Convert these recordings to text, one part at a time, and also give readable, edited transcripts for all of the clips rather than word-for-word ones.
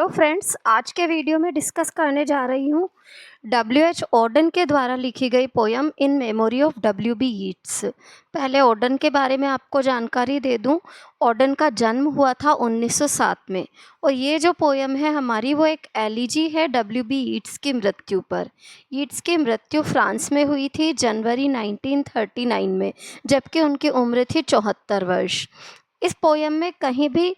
Hello friends, आज के video में डिस्कस करने जा रही हूँ W.H. ऑर्डन के द्वारा लिखी गई poem in memory of W.B. Yeats. पहले ऑर्डन के बारे में आपको जानकारी दे दूँ। ऑर्डन का जन्म हुआ था 1907 में और ये जो पोयम है हमारी वो एक एलिजी है W.B. यीट्स की मृत्यु पर। यीट्स की मृत्यु फ्रांस में हुई थी जनवरी 1939 में, जबकि उनकी उम्र थी 74 वर्ष। इस पोयम में कहीं भी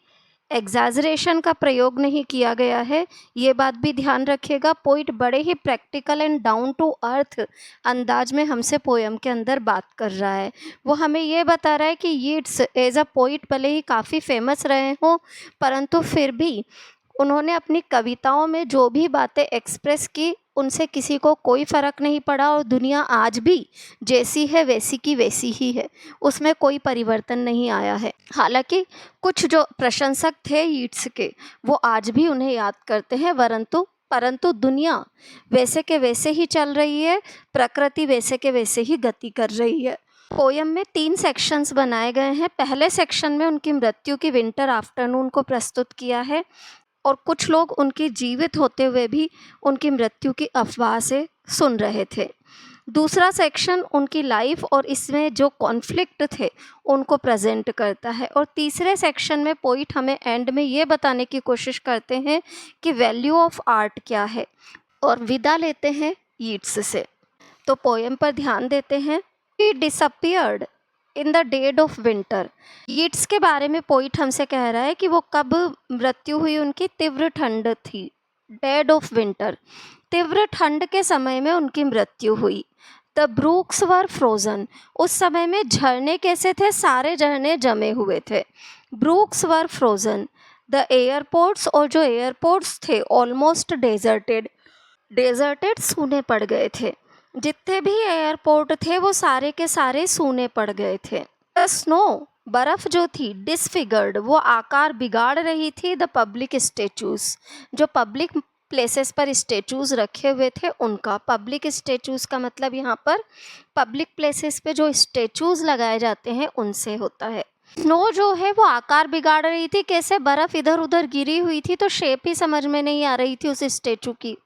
एग्जैजरेशन का प्रयोग नहीं किया गया है, ये बात भी ध्यान रखिएगा। पोइट बड़े ही practical and down to earth अंदाज में हमसे पोयम के अंदर बात कर रहा है। वो हमें ये बता रहा है कि यीट्स एज अ पोइट भले ही काफ़ी फेमस रहे हों, परंतु फिर भी उन्होंने अपनी कविताओं में जो भी बातें एक्सप्रेस की उनसे किसी को कोई फ़र्क नहीं पड़ा और दुनिया आज भी जैसी है वैसी की वैसी ही है, उसमें कोई परिवर्तन नहीं आया है। हालांकि कुछ जो प्रशंसक थे यीट्स के वो आज भी उन्हें याद करते हैं, परंतु दुनिया वैसे के वैसे ही चल रही है, प्रकृति वैसे के वैसे ही गति कर रही है। पोयम में 3 सेक्शंस बनाए गए हैं। पहले सेक्शन में उनकी मृत्यु की विंटर आफ्टरनून को प्रस्तुत किया है और कुछ लोग उनकी जीवित होते हुए भी उनकी मृत्यु की अफवाह से सुन रहे थे। दूसरा सेक्शन उनकी लाइफ और इसमें जो कॉन्फ्लिक्ट थे उनको प्रेजेंट करता है और तीसरे सेक्शन में पोइट हमें एंड में ये बताने की कोशिश करते हैं कि वैल्यू ऑफ आर्ट क्या है और विदा लेते हैं यीट्स से। तो पोयम पर ध्यान देते हैं। He disappeared in the dead of winter. Yeats के बारे में पोइट हमसे कह रहा है कि वो कब मृत्यु हुई उनकी, तीव्र ठंड थी, डेड ऑफ विंटर, तीव्र ठंड के समय में उनकी मृत्यु हुई। द ब्रूक्स वर फ्रोजन, उस समय में झरने कैसे थे, सारे झरने जमे हुए थे। Brooks were frozen. The airports, और जो एयरपोर्ट्स थे ऑलमोस्ट डेजर्टेड सूने पड़ गए थे। जितने भी एयरपोर्ट थे वो सारे के सारे सूने पड़ गए थे। द स्नो, बर्फ जो थी, डिसफिगर्ड, वो आकार बिगाड़ रही थी। द पब्लिक स्टेचूज, जो पब्लिक प्लेसेस पर स्टेचूज रखे हुए थे उनका। पब्लिक स्टेचूज का मतलब यहाँ पर पब्लिक प्लेसेस पे जो स्टेचूज लगाए जाते हैं उनसे होता है। स्नो जो है वो आकार बिगाड़ रही थी। कैसे? बर्फ इधर उधर गिरी हुई थी तो शेप ही समझ में नहीं आ रही थी उस स्टेचू की।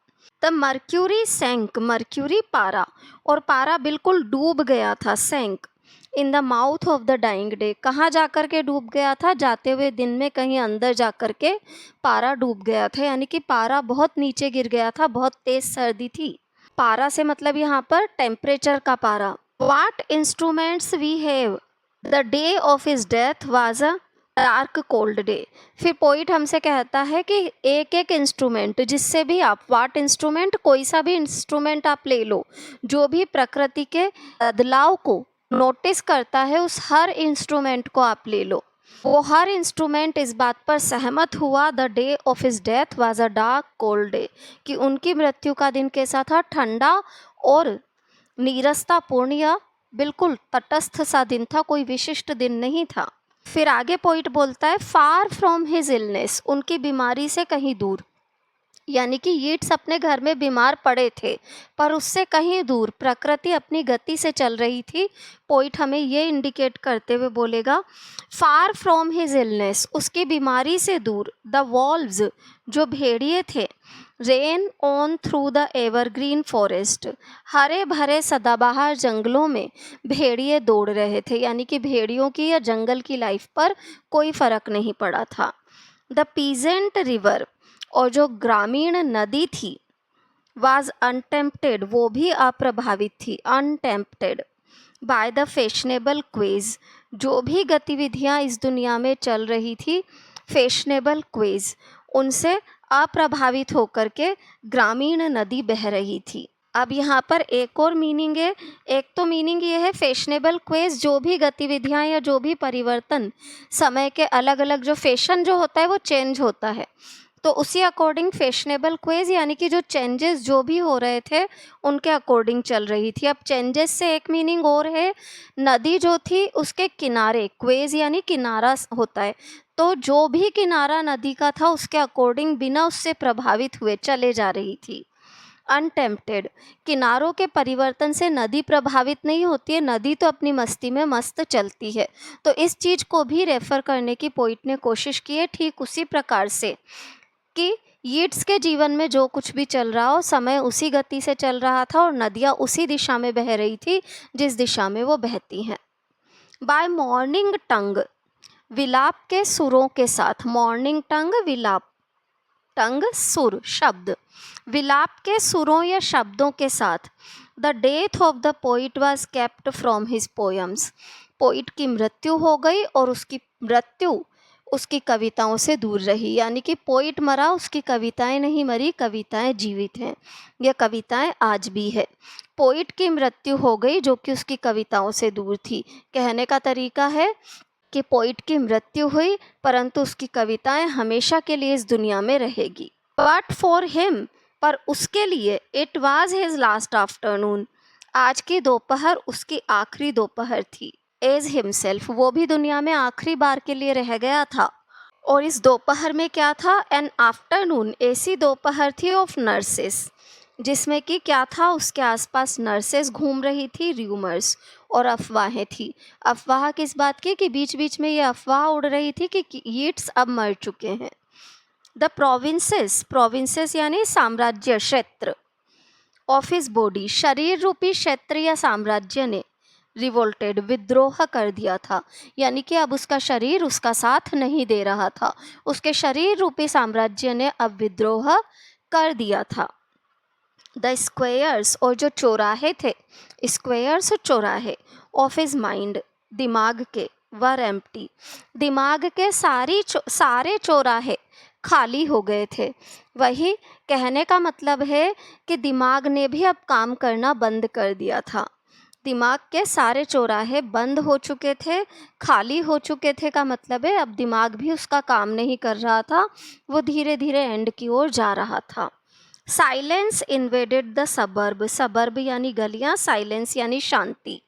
द मर्क्यूरी सैंक, मर्क्यूरी पारा, और पारा बिल्कुल डूब गया था, sank in the mouth of the dying day. कहाँ जाकर के डूब गया था? जाते हुए दिन में कहीं अंदर जाकर के पारा डूब गया था, यानी कि पारा बहुत नीचे गिर गया था, बहुत तेज सर्दी थी। पारा से मतलब यहाँ पर टेम्परेचर का पारा। What instruments we have, the day of his death was a dark cold day. फिर पोइट हमसे कहता है कि एक एक इंस्ट्रूमेंट, जिससे भी आप, वाट इंस्ट्रूमेंट, कोई सा भी इंस्ट्रूमेंट आप ले लो, जो भी प्रकृति के बदलाव को नोटिस करता है उस हर इंस्ट्रूमेंट को आप ले लो। वो हर इंस्ट्रूमेंट इस बात पर सहमत हुआ, the day of his death was a dark cold day, कि उनकी मृत्यु का दिन कैसा था? ठंडा और नीरसतापूर्ण या बिल्कुल तटस्थ सा दिन था, कोई विशिष्ट दिन नहीं था। फिर आगे पोइट बोलता है, फार फ्रॉम हिज इलनेस, उनकी बीमारी से कहीं दूर, यानी कि यीट्स अपने घर में बीमार पड़े थे पर उससे कहीं दूर प्रकृति अपनी गति से चल रही थी। पोइट हमें ये इंडिकेट करते हुए बोलेगा, फार फ्रॉम हिज इलनेस, उसकी बीमारी से दूर। द वॉल्व्स, जो भेड़िए थे, ran on through the evergreen forest, हरे भरे सदाबहार जंगलों में भेड़िए दौड़ रहे थे, यानी कि भेड़ियों की या जंगल की लाइफ पर कोई फर्क नहीं पड़ा था। द पीजेंट रिवर, और जो ग्रामीण नदी थी, वाज अनटेम्प्टेड, वो भी अप्रभावित थी, अनटेम्प्टेड बाय द फैशनेबल क्वेज, जो भी गतिविधियां इस दुनिया में चल रही थी, फैशनेबल क्वेज, उनसे अप्रभावित होकर के ग्रामीण नदी बह रही थी। अब यहाँ पर एक और मीनिंग है। एक तो मीनिंग ये है फैशनेबल क्वेज, जो भी गतिविधियाँ या जो भी परिवर्तन, समय के अलग अलग जो फैशन जो होता है वो चेंज होता है, तो उसी अकॉर्डिंग फैशनेबल क्वेज, यानी कि जो चेंजेस जो भी हो रहे थे उनके अकॉर्डिंग चल रही थी। अब चेंजेस से एक मीनिंग और है, नदी जो थी उसके किनारे, क्वेज यानी किनारा होता है, तो जो भी किनारा नदी का था उसके अकॉर्डिंग बिना उससे प्रभावित हुए चले जा रही थी। अनटेम्प्टेड, किनारों के परिवर्तन से नदी प्रभावित नहीं होती है, नदी तो अपनी मस्ती में मस्त चलती है। तो इस चीज़ को भी रेफर करने की पोइट ने कोशिश की है, ठीक उसी प्रकार से कि यीट्स के जीवन में जो कुछ भी चल रहा हो, समय उसी गति से चल रहा था और नदियाँ उसी दिशा में बह रही थी जिस दिशा में वो बहती हैं। बाय मॉर्निंग टंग, विलाप के सुरों के साथ। मॉर्निंग टंग, विलाप, टंग सुर, शब्द, विलाप के सुरों या शब्दों के साथ। The death of the poet was kept from his poems, poet की मृत्यु हो गई और उसकी मृत्यु उसकी कविताओं से दूर रही। यानी कि पोइट मरा, उसकी कविताएं नहीं मरी, कविताएं जीवित हैं, यह कविताएं आज भी है। पोइट की मृत्यु हो गई जो कि उसकी कविताओं से दूर थी। कहने का तरीका है कि पोइट की मृत्यु हुई परंतु उसकी कविताएं हमेशा के लिए इस दुनिया में रहेगी। बट फॉर हिम, पर उसके लिए, it was his last afternoon, आज की दोपहर उसकी आखिरी दोपहर थी। एज हिमसेल्फ, वो भी दुनिया में आखिरी बार के लिए रह गया था। और इस दोपहर में क्या था? एन आफ्टरनून, ऐसी दोपहर थी ऑफ नर्सेस, जिसमें कि क्या था? उसके आसपास नर्सेस घूम रही थी, र्यूमर्स, और अफवाहें थी। अफवाह किस बात की? कि बीच बीच में ये अफवाह उड़ रही थी कि यीट्स अब मर चुके हैं। द प्रोविंसेस, प्रोविंसेस यानी साम्राज्य, क्षेत्र, ऑफ हिज बॉडी, शरीर रूपी क्षेत्र या साम्राज्य ने रिवोल्टेड, विद्रोह कर दिया था। यानी कि अब उसका शरीर उसका साथ नहीं दे रहा था, उसके शरीर रूपी साम्राज्य ने अब विद्रोह कर दिया था। द स्क्वेयर्स, और जो चौराहे थे, स्क्वेयर्स चौराहे, ऑफ हिज माइंड, दिमाग के, वर एम्प्टी, दिमाग के सारे चौराहे खाली हो गए थे। वही कहने का मतलब है कि दिमाग ने भी अब काम करना बंद कर दिया था। दिमाग के सारे चौराहे बंद हो चुके थे, खाली हो चुके थे का मतलब है अब दिमाग भी उसका काम नहीं कर रहा था, वो धीरे धीरे एंड की ओर जा रहा था। Silence invaded the suburb, suburb यानी गलियां, साइलेंस यानी शांति,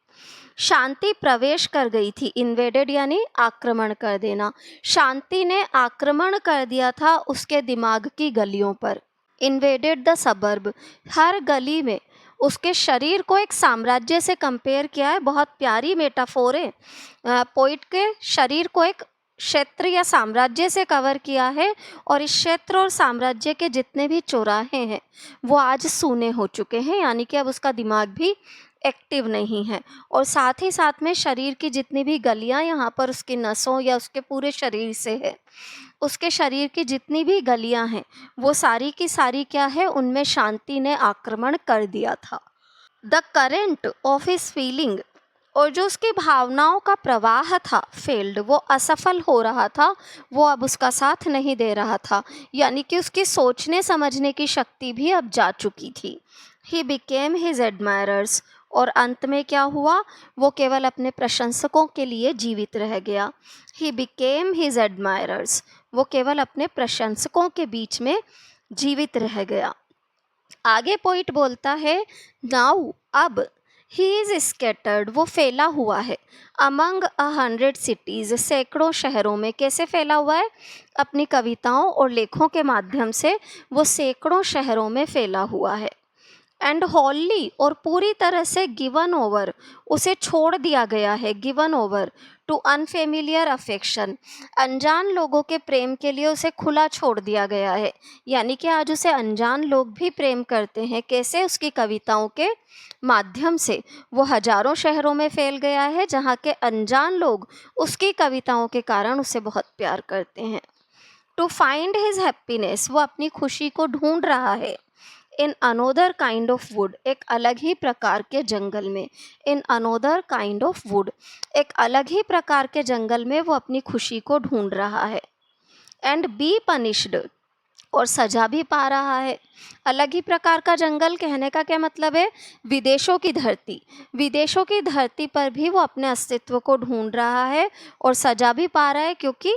शांति प्रवेश कर गई थी। इन्वेडेड यानी आक्रमण कर देना, शांति ने आक्रमण कर दिया था उसके दिमाग की गलियों पर। इन्वेडेड द सबर्ब, हर गली में उसके शरीर को एक साम्राज्य से कंपेयर किया है, बहुत प्यारी मेटाफोर है। पोइट के शरीर को एक क्षेत्र या साम्राज्य से कवर किया है और इस क्षेत्र और साम्राज्य के जितने भी चौराहे हैं वो आज सूने हो चुके हैं, यानी कि अब उसका दिमाग भी एक्टिव नहीं है। और साथ ही साथ में शरीर की जितनी भी गलियां यहाँ पर उसकी नसों या उसके पूरे शरीर से है, उसके शरीर की जितनी भी गलियां हैं वो सारी की सारी क्या है? उनमें शांति ने आक्रमण कर दिया था। The current of his feeling, और जो उसकी भावनाओं का प्रवाह था, फेल्ड, वो असफल हो रहा था, वो अब उसका साथ नहीं दे रहा था। यानी कि उसकी सोचने समझने की शक्ति भी अब जा चुकी थी। ही बिकेम हिज एडमायरर्स, और अंत में क्या हुआ? वो केवल अपने प्रशंसकों के लिए जीवित रह गया। ही बिकेम हिज एडमायरर्स, वो केवल अपने प्रशंसकों के बीच में जीवित रह गया। आगे पोइट बोलता है, नाउ, अब, ही इज स्कैटर्ड, वो फैला हुआ है, अमंग 100 सिटीज़, सैकड़ों शहरों में। कैसे फैला हुआ है? अपनी कविताओं और लेखों के माध्यम से वो सैकड़ों शहरों में फैला हुआ है। एंड होली, और पूरी तरह से गिवन ओवर, उसे छोड़ दिया गया है, given over to unfamiliar affection, अनजान लोगों के प्रेम के लिए उसे खुला छोड़ दिया गया है। यानी कि आज उसे अनजान लोग भी प्रेम करते हैं। कैसे? उसकी कविताओं के माध्यम से वो हजारों शहरों में फैल गया है जहाँ के अनजान लोग उसकी कविताओं के कारण उसे बहुत प्यार करते हैं। टू फाइंड हिज हैप्पीनेस, वो अपनी खुशी को ढूंढ रहा है। इन अनोदर काइंड ऑफ वुड, एक अलग ही प्रकार के जंगल में। इन अनोदर काइंड ऑफ वुड, एक अलग ही प्रकार के जंगल में वो अपनी खुशी को ढूंढ रहा है। एंड बी पनिश्ड, और सजा भी पा रहा है। अलग ही प्रकार का जंगल कहने का क्या मतलब है? विदेशों की धरती, विदेशों की धरती पर भी वो अपने अस्तित्व को ढूंढ रहा है और सजा भी पा रहा है, क्योंकि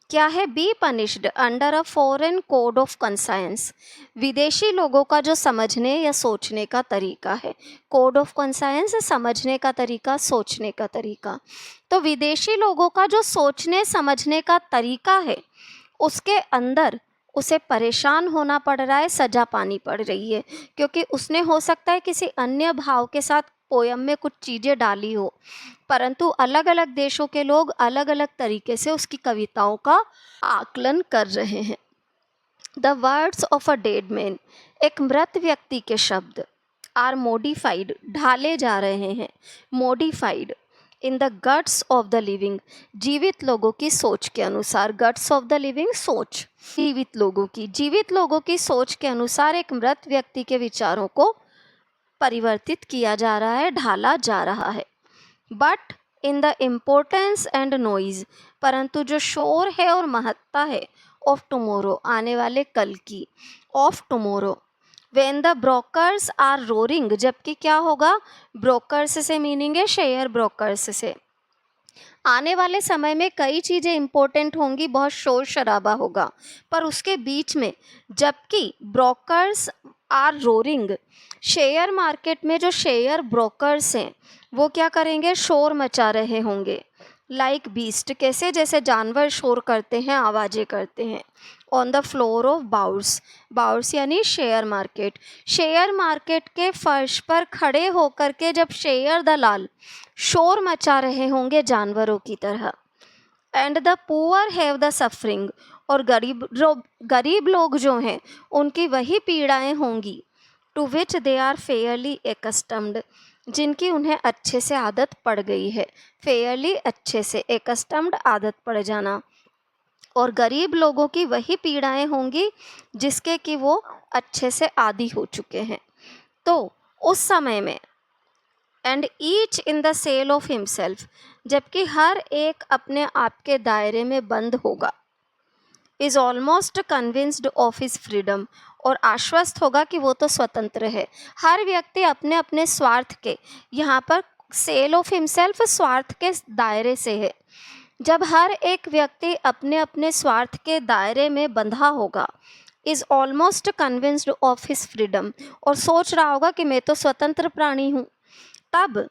क्या है? Be punished under a foreign code of conscience, विदेशी लोगों का जो समझने या सोचने का तरीका है। कोड ऑफ कंसाइंस, समझने का तरीका, सोचने का तरीका। तो विदेशी लोगों का जो सोचने समझने का तरीका है उसके अंदर उसे परेशान होना पड़ रहा है, सजा पानी पड़ रही है, क्योंकि उसने हो सकता है किसी अन्य भाव के साथ पोयम में कुछ चीज़ें डाली हो, परंतु अलग अलग देशों के लोग अलग अलग तरीके से उसकी कविताओं का आकलन कर रहे हैं। The words of a dead man, एक मृत व्यक्ति के शब्द, आर मोडिफाइड, ढाले जा रहे हैं, modified in the guts of the living, जीवित लोगों की सोच के अनुसार, गट्स ऑफ द लिविंग सोच, जीवित लोगों की सोच के अनुसार एक मृत व्यक्ति के विचारों को परिवर्तित किया जा रहा है, ढाला जा रहा है। But in the importance and noise, परंतु जो शोर है और महत्ता है, ऑफ टुमोरो, आने वाले कल की, of tomorrow, when the brokers are roaring, जबकि क्या होगा, ब्रोकर्स से मीनिंग है शेयर ब्रोकर्स से, आने वाले समय में कई चीज़ें इंपॉर्टेंट होंगी, बहुत शोर शराबा होगा, पर उसके बीच में जबकि brokers are roaring, share market में जो शेयर ब्रोकर्स हैं वो क्या करेंगे, शोर मचा रहे होंगे, लाइक बीस्ट, कैसे, जैसे जानवर शोर करते हैं, आवाज़ें करते हैं, ऑन द फ्लोर ऑफ बाउर्स, बाउर्स यानी शेयर मार्केट के फर्श पर खड़े होकर के जब शेयर दलाल शोर मचा रहे होंगे जानवरों की तरह, and the poor have the suffering, और गरीब लोग जो हैं उनकी वही पीड़ाएं होंगी, to which they are fairly accustomed, जिनकी उन्हें अच्छे से आदत पड़ गई है, फेयरली अच्छे से, एकस्टम्ड आदत पड़ जाना, और गरीब लोगों की वही पीड़ाएं होंगी जिसके कि वो अच्छे से आदी हो चुके हैं। तो उस समय में and each in the cell of himself, जबकि हर एक अपने आप के दायरे में बंद होगा, is almost convinced of his freedom, और आश्वस्त होगा कि वो तो स्वतंत्र है। हर व्यक्ति अपने अपने स्वार्थ के, यहाँ पर सेल ऑफ हिमसेल्फ स्वार्थ के दायरे से है, जब हर एक व्यक्ति अपने अपने स्वार्थ के दायरे में बंधा होगा, is almost convinced of his freedom, और सोच रहा होगा कि मैं तो स्वतंत्र प्राणी हूँ, तब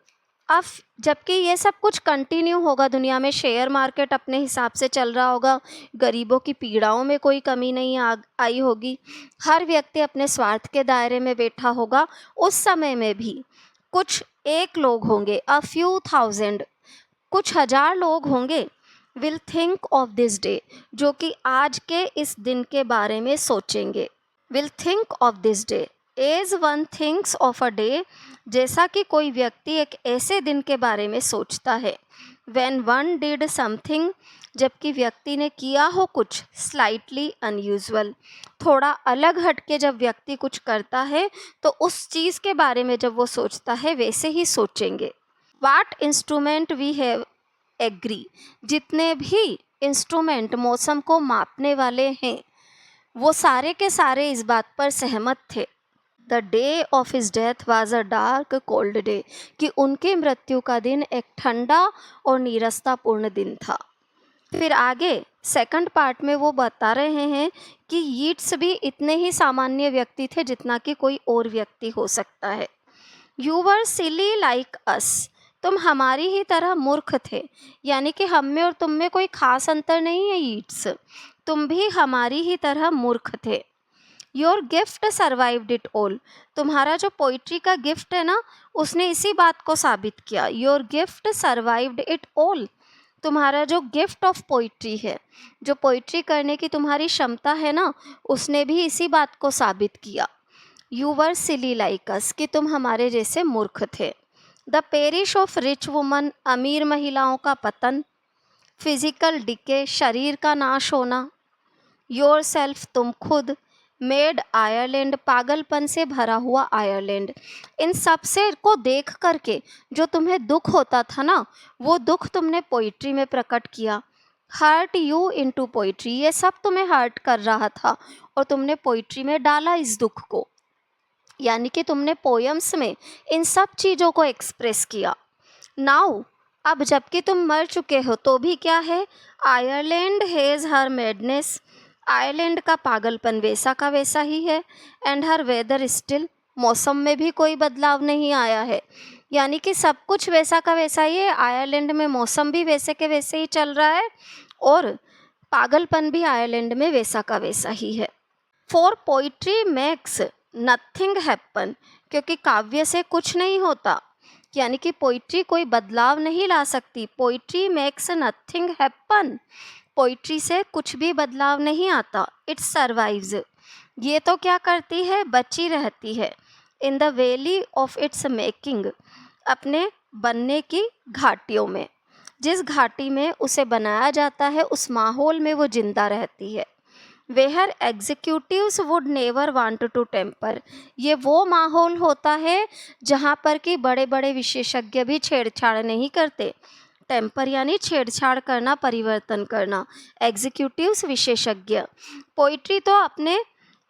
अब जबकि ये सब कुछ कंटिन्यू होगा दुनिया में, शेयर मार्केट अपने हिसाब से चल रहा होगा, गरीबों की पीड़ाओं में कोई कमी नहीं आई होगी, हर व्यक्ति अपने स्वार्थ के दायरे में बैठा होगा, उस समय में भी कुछ एक लोग होंगे, अ फ्यू थाउजेंड, कुछ हजार लोग होंगे, will think of this day, जो कि आज के इस दिन के बारे में सोचेंगे, will think of this day as one thinks of a day, जैसा कि कोई व्यक्ति एक ऐसे दिन के बारे में सोचता है, व्हेन वन डिड समथिंग, जबकि व्यक्ति ने किया हो कुछ, स्लाइटली अनयूजुअल, थोड़ा अलग हटके जब व्यक्ति कुछ करता है तो उस चीज़ के बारे में जब वो सोचता है वैसे ही सोचेंगे। वाट इंस्ट्रूमेंट वी हैव एग्री, जितने भी इंस्ट्रूमेंट मौसम को मापने वाले हैं वो सारे के सारे इस बात पर सहमत थे, the day of his death was a dark cold day, कि उनकी मृत्यु का दिन एक ठंडा और नीरसतापूर्ण दिन था। फिर आगे सेकंड पार्ट में वो बता रहे हैं कि यीट्स भी इतने ही सामान्य व्यक्ति थे जितना कि कोई और व्यक्ति हो सकता है। You were silly like us, तुम हमारी ही तरह मूर्ख थे, यानी कि हम में और तुम में कोई खास अंतर नहीं है यीट्स, तुम भी हमारी ही तरह मूर्ख थे। Your gift survived it all, तुम्हारा जो पोइट्री का गिफ्ट है ना उसने इसी बात को साबित किया, your gift survived it all, तुम्हारा जो गिफ्ट ऑफ पोइट्री है, जो पोइट्री करने की तुम्हारी क्षमता है ना, उसने भी इसी बात को साबित किया। You were silly like us, कि तुम हमारे जैसे मूर्ख थे। The parish of rich women, अमीर महिलाओं का पतन, फिजिकल डिके, शरीर का नाश होना, योर सेल्फ, तुम खुद, मेड आयरलैंड, पागलपन से भरा हुआ आयरलैंड, इन सब से को देख करके जो तुम्हें दुख होता था ना वो दुख तुमने पोइट्री में प्रकट किया। हर्ट यू इनटू पोइट्री, ये सब तुम्हें हर्ट कर रहा था और तुमने पोइट्री में डाला इस दुख को, यानी कि तुमने पोयम्स में इन सब चीज़ों को एक्सप्रेस किया। नाउ, अब जबकि तुम मर चुके हो तो भी क्या है, Ireland has her madness, Ireland का पागलपन वैसा का वैसा ही है, एंड हर वेदर स्टिल, मौसम में भी कोई बदलाव नहीं आया है, यानी कि सब कुछ वैसा का वैसा ही है, आयरलैंड में मौसम भी वैसे के वैसे ही चल रहा है और पागलपन भी आयरलैंड में वैसा का वैसा ही है। For poetry makes nothing happen, क्योंकि काव्य से कुछ नहीं होता, यानी कि पोइट्री कोई बदलाव नहीं ला सकती, poetry makes nothing happen, poetry से कुछ भी बदलाव नहीं आता, इट सर्वाइव्स, ये तो क्या करती है, बची रहती है। In the valley of its making, अपने बनने की घाटियों में, जिस घाटी में उसे बनाया जाता है उस माहौल में वो जिंदा रहती है। Where executives would never want to tamper, ये वो माहौल होता है जहाँ पर कि बड़े बड़े विशेषज्ञ भी छेड़छाड़ नहीं करते। टेम्पर यानी छेड़छाड़ करना, परिवर्तन करना। एग्जीक्यूटिव्स विशेषज्ञ। पोइट्री तो अपने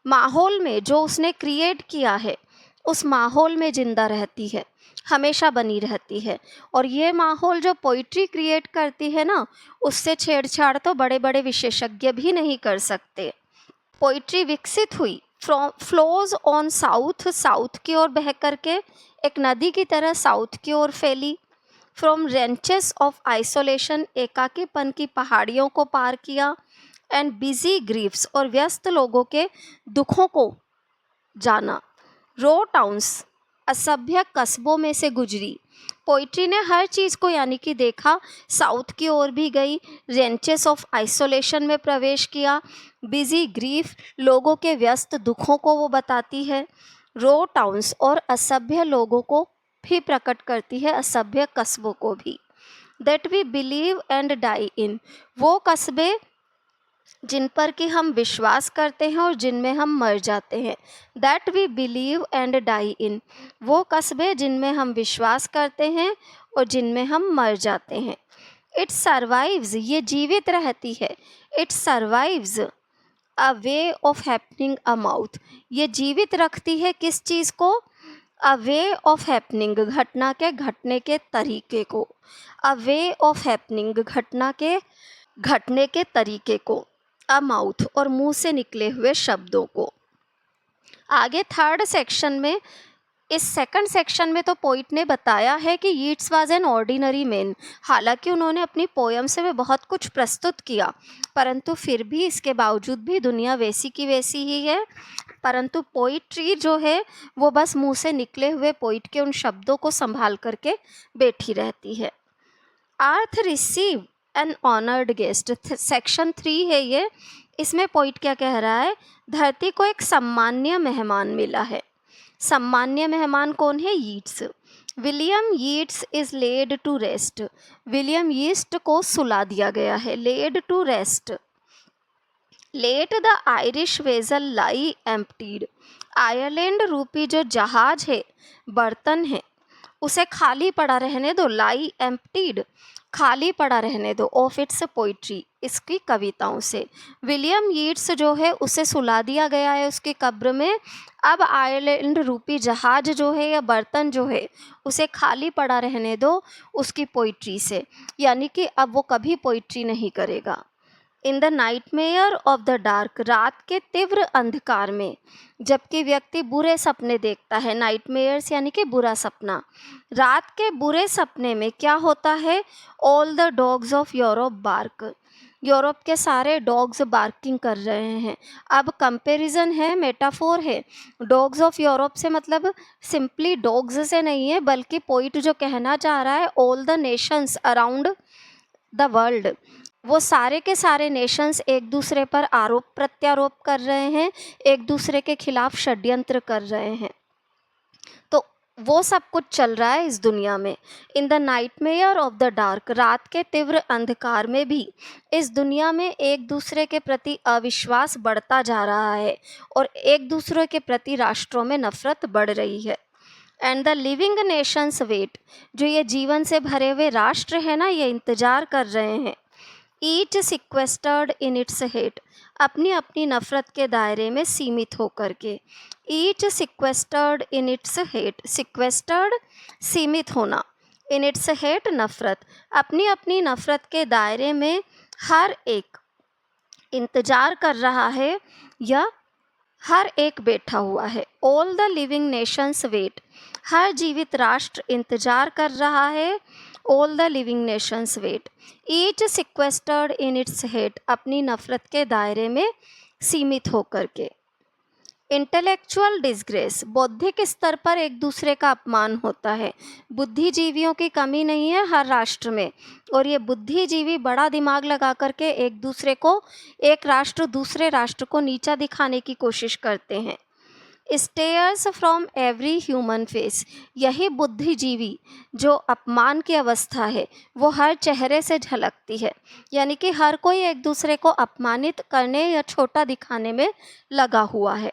माहौल में जो उसने क्रिएट किया है उस माहौल में जिंदा रहती है, हमेशा बनी रहती है। और ये माहौल जो पोइट्री क्रिएट करती है ना, उससे छेड़छाड़ तो बड़े बड़े विशेषज्ञ भी नहीं कर सकते। पोइट्री विकसित हुई from flows on south, south की ओर बह करके एक नदी की तरह साउथ की ओर फैली। फ्रॉम रेंचेस ऑफ आइसोलेशन, एकाकीपन की पहाड़ियों को पार किया। एंड बिजी ग्रीफ्स, और व्यस्त लोगों के दुखों को जाना। रो टाउन्स, असभ्य कस्बों में से गुजरी। पोइट्री ने हर चीज़ को यानी कि देखा, साउथ की ओर भी गई, रेंचेस ऑफ आइसोलेशन में प्रवेश किया, बिजी ग्रीफ, लोगों के व्यस्त दुखों को वो बताती है, रो टाउन्स, और असभ्य लोगों को भी प्रकट करती है, असभ्य कस्बों को भी। That we believe and die in, वो कस्बे जिन पर कि हम विश्वास करते हैं और जिनमें हम मर जाते हैं। That we believe and die in, वो कस्बे जिनमें हम विश्वास करते हैं और जिनमें हम मर जाते हैं। इट सर्वाइव्स, ये जीवित रहती है। It survives a way of happening a mouth, ये जीवित रखती है किस चीज़ को? अ वे ऑफ हैपनिंग, घटना के घटने के तरीके को। अ वे ऑफ हैपनिंग, घटना के घटने के तरीके को। अ माउथ, और मुंह से निकले हुए शब्दों को। आगे थर्ड सेक्शन में, इस सेकंड सेक्शन में तो पोइट ने बताया है कि Yeats was an ordinary man. हालांकि उन्होंने अपनी पोयम से में बहुत कुछ प्रस्तुत किया, परंतु फिर भी इसके बावजूद भी दुनिया वैसी की वैसी ही है। परंतु पोइट्री जो है वो बस मुंह से निकले हुए पोइट के उन शब्दों को संभाल करके बैठी रहती है। Earth receive an honoured guest, section 3 है ये। इसमें पोइट क्या कह रहा है? धरती को एक सम्मान्य मेहमान मिला है। सम्मान्य मेहमान कौन है? Yeats. William Yeats is laid to rest, William यीस्ट को सुला दिया गया है। Laid to rest. Let the Irish vessel lie emptied, Ireland रूपी जो जहाज है, बर्तन है, उसे खाली पड़ा रहने दो। लाई एम्प्टीड, खाली पड़ा रहने दो। ऑफ इट्स पोइट्री, इसकी कविताओं से। विलियम यीट्स जो है उसे सुला दिया गया है उसकी कब्र में। अब आयरलैंड रूपी जहाज जो है या बर्तन जो है उसे खाली पड़ा रहने दो उसकी पोइट्री से, यानी कि अब वो कभी पोइट्री नहीं करेगा। In the nightmare of the dark, रात के तीव्र अंधकार में, जबकि व्यक्ति बुरे सपने देखता है। नाइटमेयर्स यानी कि बुरा सपना। रात के बुरे सपने में क्या होता है? All the dogs of Europe bark, Europe के सारे डॉग्स बार्किंग कर रहे हैं। अब कंपैरिजन है, मेटाफोर है। डॉग्स ऑफ यूरोप से मतलब सिंपली डॉग्स से नहीं है, बल्कि पोइट जो कहना चाह रहा है all the Nations around the world, वो सारे के सारे नेशंस एक दूसरे पर आरोप प्रत्यारोप कर रहे हैं, एक दूसरे के खिलाफ षड्यंत्र कर रहे हैं। तो वो सब कुछ चल रहा है इस दुनिया में। In the nightmare of the dark, रात के तीव्र अंधकार में भी इस दुनिया में एक दूसरे के प्रति अविश्वास बढ़ता जा रहा है और एक दूसरे के प्रति राष्ट्रों में नफरत बढ़ रही है। And the living nations wait, जो ये जीवन से भरे हुए राष्ट्र है ना, ये इंतजार कर रहे हैं। Each sequestered in its hate, अपनी अपनी नफरत के दायरे में सीमित होकर के। Each sequestered in its hate, सिक्वेस्टर्ड सीमित होना, इन इट्स हेट नफरत, अपनी अपनी नफरत के दायरे में हर एक इंतजार कर रहा है या हर एक बैठा हुआ है। All the living nations wait, हर जीवित राष्ट्र इंतजार कर रहा है। All the living nations wait, each sequestered in its hate, अपनी नफरत के दायरे में सीमित होकर के। इंटेलेक्चुअल डिसग्रेस, बौद्धिक स्तर पर एक दूसरे का अपमान होता है। बुद्धिजीवियों की कमी नहीं है हर राष्ट्र में, और ये बुद्धिजीवी बड़ा दिमाग लगा करके एक राष्ट्र दूसरे राष्ट्र को नीचा दिखाने की कोशिश करते हैं। Stairs from every human face, यही बुद्धिजीवी जो अपमान की अवस्था है वो हर चेहरे से झलकती है, यानी कि हर कोई एक दूसरे को अपमानित करने या छोटा दिखाने में लगा हुआ है।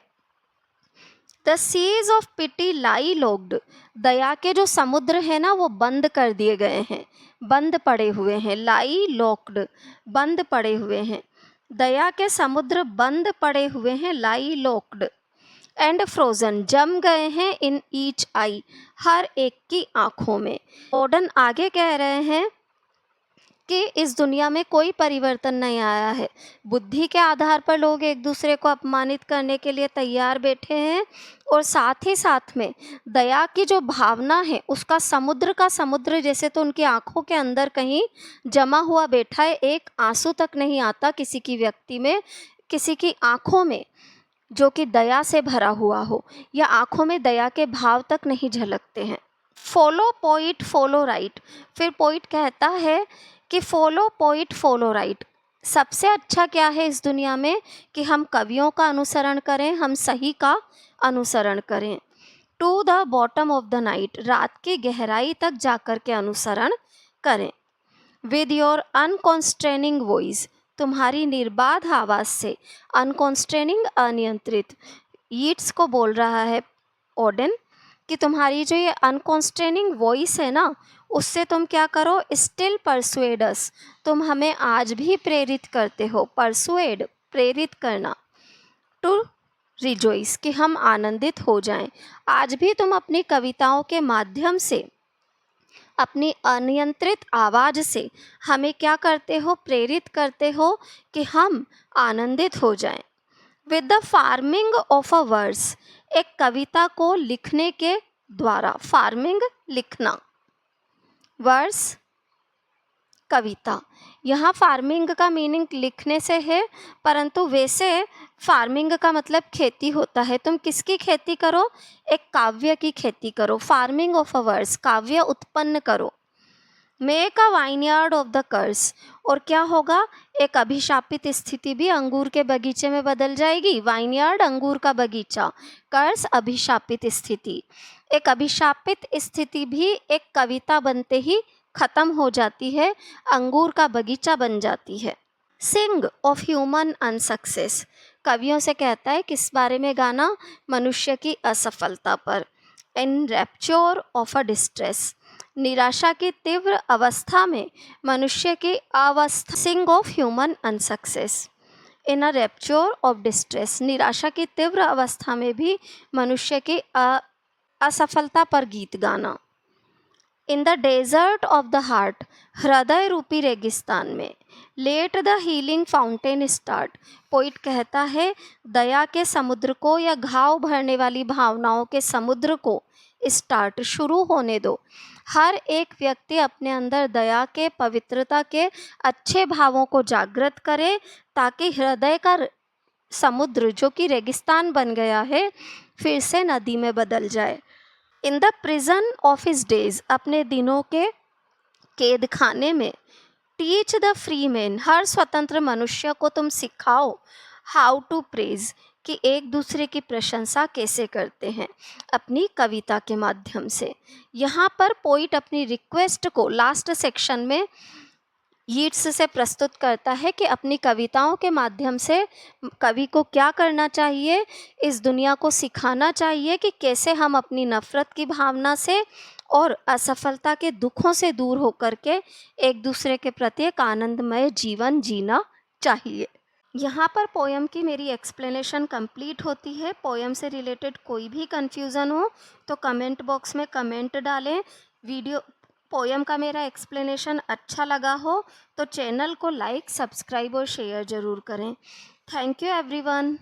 The seas of pity lie locked, दया के जो समुद्र है ना वो बंद कर दिए गए हैं, बंद पड़े हुए हैं। लाई लॉक्ड, बंद पड़े हुए हैं। दया के समुद्र बंद पड़े हुए हैं, लाई लॉक्ड। एंड फ्रोजन, जम गए हैं, इन ईच आई, हर एक की आंखों में। ऑर्डन आगे कह रहे हैं कि इस दुनिया में कोई परिवर्तन नहीं आया है। बुद्धि के आधार पर लोग एक दूसरे को अपमानित करने के लिए तैयार बैठे हैं, और साथ ही साथ में दया की जो भावना है उसका समुद्र का समुद्र जैसे तो उनकी आंखों के अंदर कहीं जमा हुआ बैठा है। एक आंसू तक नहीं आता किसी की व्यक्ति में, किसी की आंखों में जो कि दया से भरा हुआ हो, या आंखों में दया के भाव तक नहीं झलकते हैं। फॉलो पोइट फॉलो राइट, फिर पोइट कहता है कि फॉलो पोइट फॉलो राइट, सबसे अच्छा क्या है इस दुनिया में कि हम कवियों का अनुसरण करें, हम सही का अनुसरण करें। To the bottom of the night, रात की गहराई तक जाकर के अनुसरण करें। विद योर अनकॉन्स्ट्रेनिंग वॉइस, तुम्हारी निर्बाध आवाज़ से। अनकॉन्स्ट्रेनिंग, अनियंत्रित। यीट्स को बोल रहा है ऑर्डन कि तुम्हारी जो ये अनकॉन्स्ट्रेनिंग वॉइस है ना, उससे तुम क्या करो, स्टिल परसुएड अस, तुम हमें आज भी प्रेरित करते हो। परसुएड, प्रेरित करना। टू रिजॉइस, कि हम आनंदित हो जाएं। आज भी तुम अपनी कविताओं के माध्यम से, अपनी अनियंत्रित आवाज़ से हमें क्या करते हो, प्रेरित करते हो कि हम आनंदित हो जाएं। With the farming of a verse, एक कविता को लिखने के द्वारा। फार्मिंग, लिखना, वर्स, कविता। यहाँ फार्मिंग का मीनिंग लिखने से है, परंतु वैसे फार्मिंग का मतलब खेती होता है। तुम किसकी खेती करो, एक काव्य की खेती करो। फार्मिंग ऑफ अ वर्स, काव्य उत्पन्न करो। Make a vineyard of the curse, और क्या होगा, एक अभिशापित स्थिति भी अंगूर के बगीचे में बदल जाएगी। वाइनयार्ड, अंगूर का बगीचा। कर्स, अभिशापित स्थिति। एक अभिशापित स्थिति भी एक कविता बनते ही खत्म हो जाती है, अंगूर का बगीचा बन जाती है। सिंग ऑफ ह्यूमन अनसक्सेस, कवियों से कहता है किस बारे में गाना, मनुष्य की असफलता पर। इन रैप्च्योर ऑफ अ डिस्ट्रेस, निराशा की तीव्र अवस्था में मनुष्य की अवस्था। Sing of human unsuccess, in a rapture of distress, निराशा की तीव्र अवस्था में भी मनुष्य की असफलता पर गीत गाना। In the desert of the heart, हृदय रूपी रेगिस्तान में। Let the healing fountain start, poet कहता है दया के समुद्र को, या घाव भरने वाली भावनाओं के समुद्र को स्टार्ट, शुरू होने दो। हर एक व्यक्ति अपने अंदर दया के, पवित्रता के अच्छे भावों को जागृत करे, ताकि हृदय का समुद्र जो कि रेगिस्तान बन गया है फिर से नदी में बदल जाए। In the prison of his days, अपने दिनों के कैद खाने में। टीच द फ्री मैन, हर स्वतंत्र मनुष्य को तुम सिखाओ। हाउ टू प्रेज, कि एक दूसरे की प्रशंसा कैसे करते हैं अपनी कविता के माध्यम से। यहाँ पर पोइट अपनी रिक्वेस्ट को लास्ट सेक्शन में यीट्स से प्रस्तुत करता है कि अपनी कविताओं के माध्यम से कवि को क्या करना चाहिए, इस दुनिया को सिखाना चाहिए कि कैसे हम अपनी नफ़रत की भावना से और असफलता के दुखों से दूर होकर के एक दूसरे के प्रति एक आनंदमय जीवन जीना चाहिए। यहाँ पर पोयम की मेरी एक्सप्लेनेशन कंप्लीट होती है। पोयम से रिलेटेड कोई भी कन्फ्यूज़न हो तो कमेंट बॉक्स में कमेंट डालें। पोयम का मेरा एक्सप्लेनेशन अच्छा लगा हो तो चैनल को लाइक, सब्सक्राइब और शेयर ज़रूर करें। Thank you everyone.